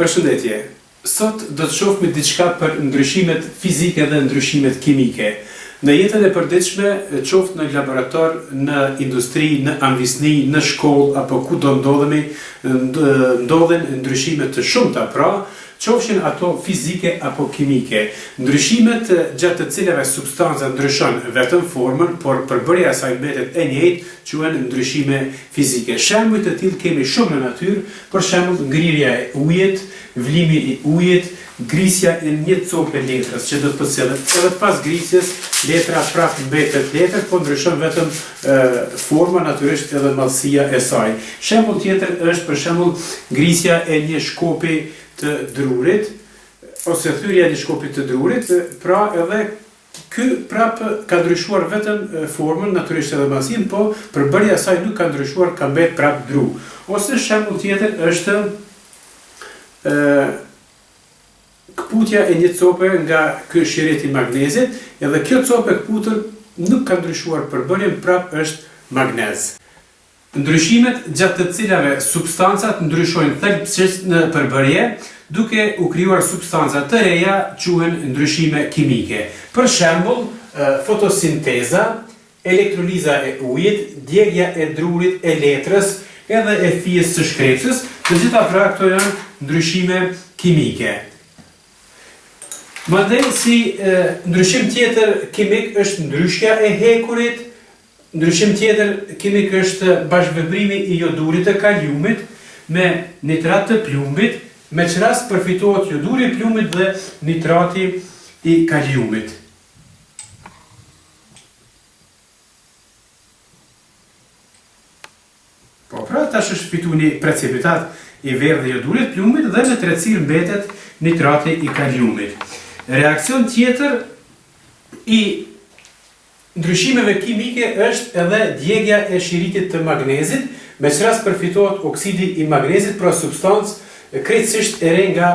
Përshëndetje. Sot do të shohim diçka për ndryshimet fizike dhe ndryshimet kimike. Në jetën e përditshme, qoftë në laborator, në industri, në anvisni, në shkollë apo ku do ndodhemi, ndodhen ndryshime të shumta, pra, qofshin ato fizike apo kimike. Ndryshimet gjatë të cilave substanca ndryshon vetëm formën, por përbërja e saj mbetet e njëjtë, quhen ndryshime fizike. Shembuj të tillë kemi shumë në natyrë, për shembull ngrirja e ujit, vlimi i ujit, grisja e një cope letrës që do të përcjellet. Edhe pas grisjes, letra prapë mbetet letër, po ndryshon vetëm forma, natyrisht edhe mallësia e saj. Shembull tjetër është për shembull ngrisja e një shkopi të drurit, ose thyrja e një shkopi të drurit, pra edhe ky prapë ka ndryshuar vetëm formën, natyrisht edhe mallësinë, po përbërja e saj nuk ka ndryshuar, ka mbetë prapë dru. Ose shembull tjetër është këputja e një cope nga ky shirit i magnezit, edhe kjo copë e këputur nuk ka ndryshuar përbërjen, prapë është magnez. Ndryshimet gjatë të cilave substancat ndryshojnë thelbësisht në përbërje, duke u krijuar substanca të reja, quhen ndryshime kimike. Për shembull, fotosinteza, elektroliza e ujit, djegja e drurit, e letrës, edhe e fijës së shkrepsës, të gjitha pra këto janë ndryshime kimike. Mandej si ndryshim tjetër kimik është ndryshja e hekurit, ndryshim tjetër kimik është bashkëveprimi i jodurit të kaliumit me nitrat të plumbit, me që rast përfitohet joduri i plumbit dhe nitrati i kaliumit. Po pra, tash është fitu një precipitat i verë dhe jodurit plumbit dhe në tretësirë mbetet nitrati i kaliumit. Reakcion tjetër i ndryshimeve kimike është edhe djegja e shiritit të magnezit, me që rast përfitohet oksidi i magnezit, pra substancë krejtësisht e re nga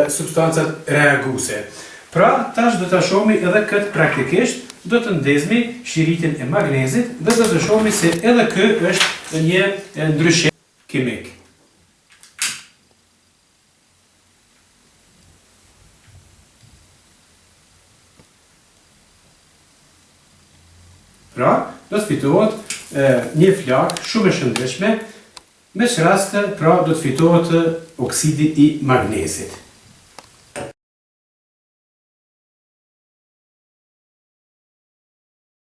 substancat reaguese. Pra, tash do të shohim edhe këtë praktikisht, do të ndezmi shiritin e magnezit dhe do të shohim se edhe ky është një ndryshim kimik. Pra, do të fitohet një flak shumë e shëndetshme, me që rast pra do të fitohet oksidi i magnezit.